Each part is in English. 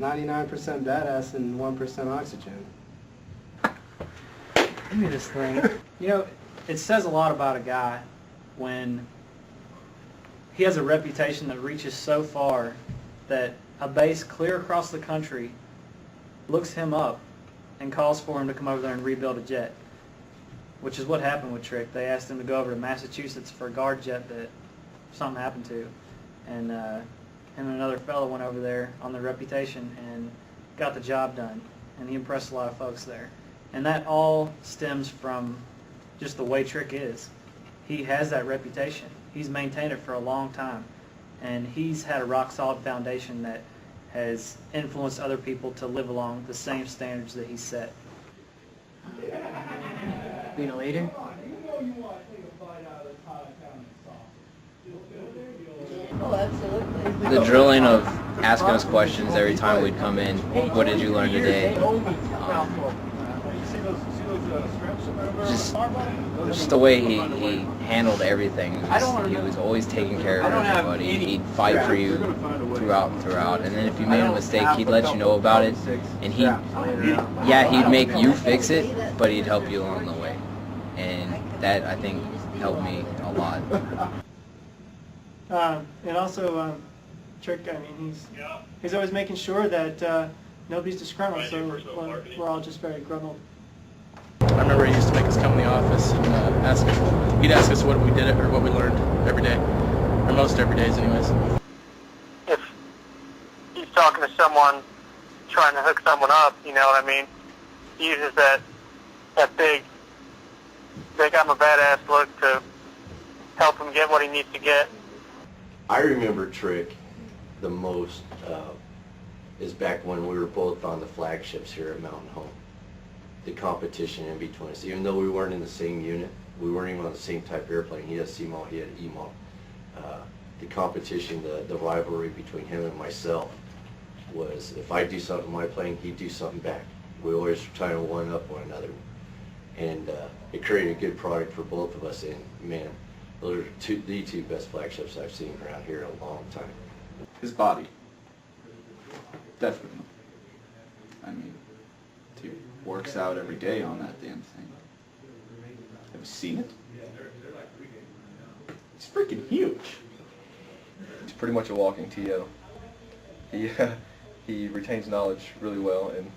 99% badass and 1% oxygen. Give me this thing. You know, it says a lot about a guy when he has a reputation that reaches so far that a base clear across the country looks him up and calls for him to come over there and rebuild a jet, which is what happened with Trik. They asked him to go over to Massachusetts for a guard jet that something happened to, and him and another fellow went over there on their reputation and got the job done, and he impressed a lot of folks there. And that all stems from just the way Trik is. He has that reputation. He's maintained it for a long time, and he's had a rock-solid foundation that has influenced other people to live along the same standards that he set. Being a leader? Oh, absolutely. The drilling of asking us questions every time we'd come in. What did you learn today? Just the way he handled everything. He was always taking care of everybody. He'd fight for you throughout. And then if you made a mistake, he'd let you know about it. And he'd make you fix it, but he'd help you along the way. And that, I think, helped me a lot. And also, Trik, I mean, he's always making sure that nobody's disgruntled, so we're all just very gruntled. I remember he used to make us come in the office and he'd ask us what we did or what we learned every day, or most every days anyways. If he's talking to someone, trying to hook someone up, you know what I mean, he uses that big I'm a badass look to help him get what he needs to get. I remember Trik the most is back when we were both on the flagships here at Mountain Home. The competition in between us, even though we weren't in the same unit, we weren't even on the same type of airplane. He had CMO, he had EMO. The competition, the rivalry between him and myself was, if I do something in my plane, he'd do something back. We always trying to one up one another, and it created a good product for both of us. And man, those are the two best flagships I've seen around here in a long time. His body, definitely. I mean, he works out every day on that damn thing. Have you seen it? It's freaking huge. He's pretty much a walking TO. He retains knowledge really well and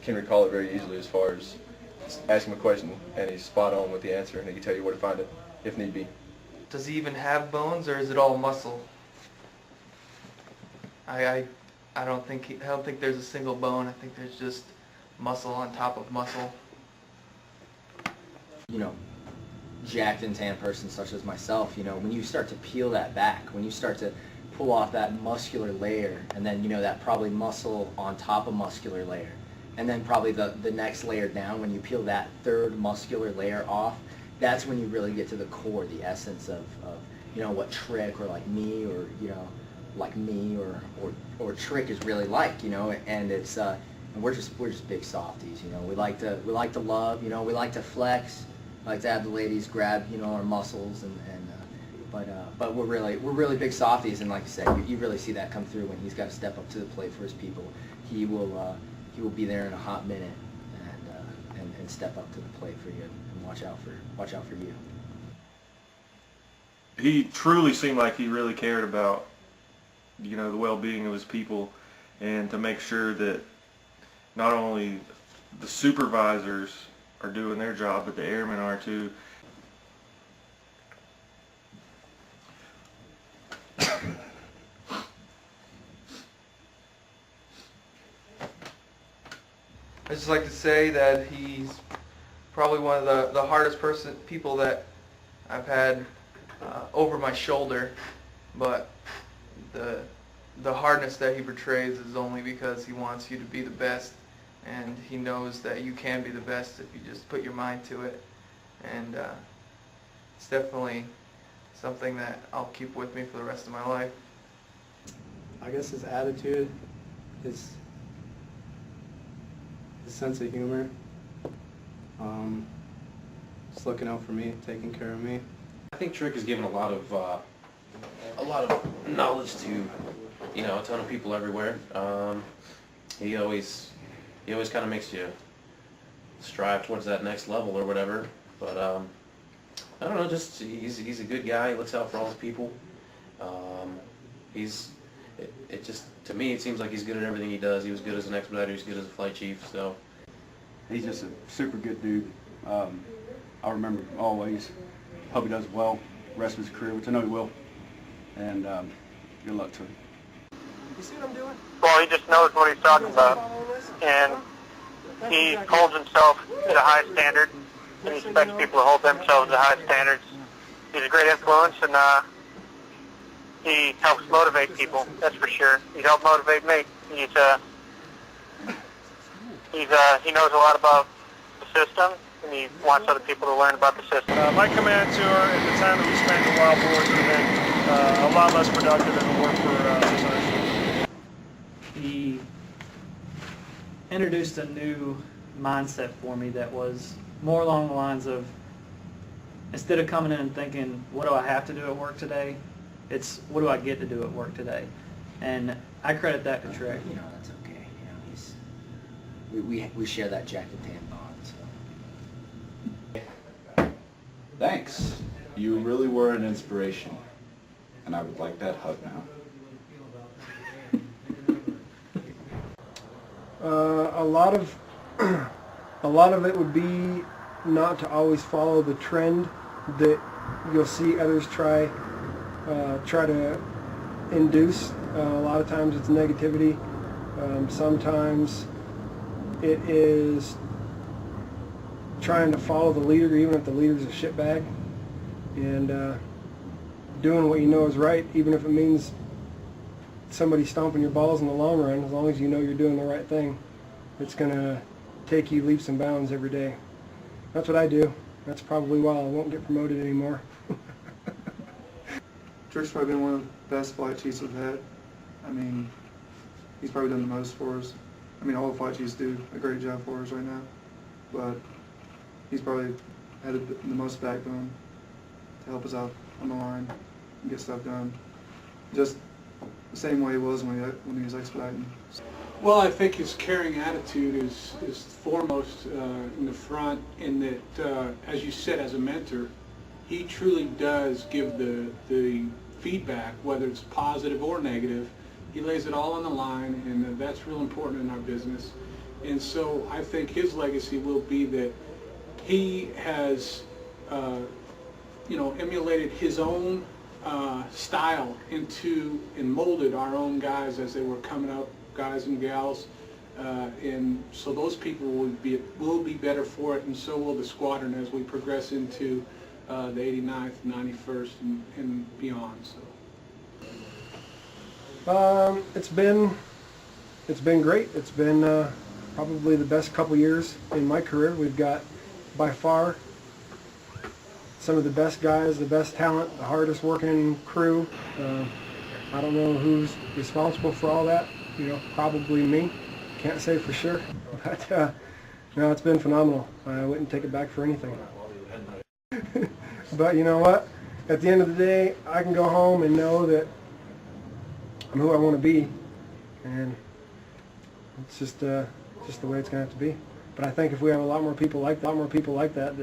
can recall it very easily, as far as ask him a question and he's spot on with the answer, and he can tell you where to find it if need be. Does he even have bones, or is it all muscle? I don't think there's a single bone. I think there's just muscle on top of muscle. You know, jacked and tan person such as myself, you know, when you start to peel that back, when you start to pull off that muscular layer, and then, you know, that probably muscle on top of muscular layer, and then probably the next layer down, when you peel that third muscular layer off, that's when you really get to the core, the essence of you know, what Trik, or like me, or, you know, like me, or Trik is really like, you know. And it's and we're just big softies, you know. We like to love, you know. We like to flex, like to have the ladies grab, you know, our muscles, but we're really big softies. And like I said, you really see that come through when he's got to step up to the plate for his people. He will be there in a hot minute and step up to the plate for you and watch out for you. He truly seemed like he really cared about, you know, the well-being of his people, and to make sure that not only the supervisors are doing their job, but the airmen are too. I just like to say that he's probably one of the hardest people that I've had over my shoulder, but the hardness that he portrays is only because he wants you to be the best, and he knows that you can be the best if you just put your mind to it. And it's definitely something that I'll keep with me for the rest of my life. I guess his attitude, his sense of humor, just looking out for me, taking care of me. I think Trik has given a lot of knowledge to you know, a ton of people everywhere. He always kind of makes you strive towards that next level or whatever. But I don't know, just he's a good guy. He looks out for all his people. It just, to me, it seems like he's good at everything he does. He was good as an expediter. He's good as a flight chief. So he's just a super good dude. I'll remember always. Hope he does well the rest of his career, which I know he will. And good luck to him. You see what I'm doing? Well, he just knows what he's talking about, and he holds himself at a high standard, and he expects people to hold themselves at high standards. He's a great influence, and he helps motivate people, that's for sure. He helped motivate me. He knows a lot about the system, and he wants other people to learn about the system. My command tour at the time that we spent in the Wild Boars would have been a lot less productive than the work for this ocean. He introduced a new mindset for me that was more along the lines of, instead of coming in and thinking, what do I have to do at work today? It's, what do I get to do at work today? And I credit that to Trik. You know, that's okay. You know, we share that Jack and Tan bond. So. Thanks. You really were an inspiration, and I would like that hug now. A lot of it would be not to always follow the trend that you'll see others try to induce. A lot of times it's negativity. Sometimes it is trying to follow the leader even if the leader's a shitbag, and doing what you know is right, even if it means somebody stomping your balls in the long run. As long as you know you're doing the right thing, it's going to take you leaps and bounds every day. That's what I do. That's probably why I won't get promoted anymore. Trik's probably been one of the best flight chiefs we've had. I mean, he's probably done the most for us. I mean, all the flight chiefs do a great job for us right now, but he's probably had the most backbone to help us out on the line and get stuff done. Just the same way he was when he was expediting. Well, I think his caring attitude is foremost in the front, in that, as you said, as a mentor, he truly does give the feedback, whether it's positive or negative. He lays it all on the line, and that's real important in our business. And so I think his legacy will be that he has, emulated his own style into and molded our own guys as they were coming up, guys and gals, and so those people will be better for it, and so will the squadron as we progress into the 89th, 91st, and beyond. So it's been great. It's been probably the best couple years in my career. We've got by far some of the best guys, the best talent, the hardest working crew. I don't know who's responsible for all that. Probably me. Can't say for sure, but no, it's been phenomenal. I wouldn't take it back for anything. But you know what? At the end of the day, I can go home and know that I'm who I want to be, and it's just the way it's going to have to be. But I think if we have a lot more people like that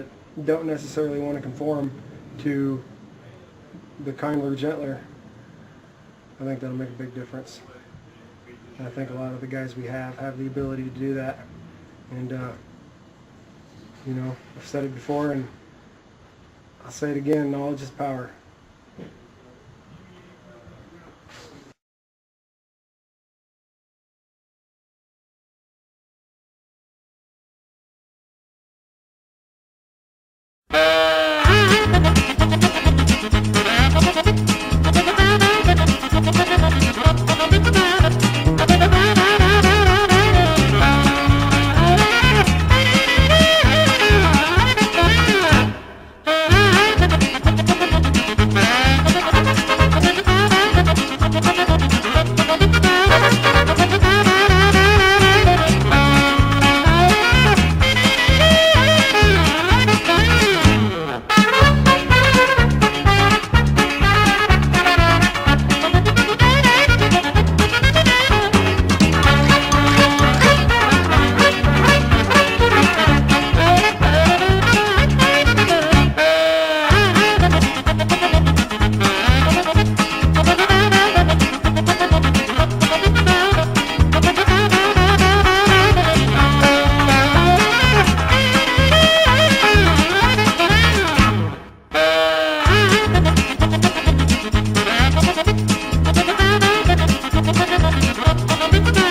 don't necessarily want to conform to the kindler, gentler, I think that'll make a big difference. And I think a lot of the guys we have the ability to do that. And I've said it before, and I'll say it again: knowledge is power.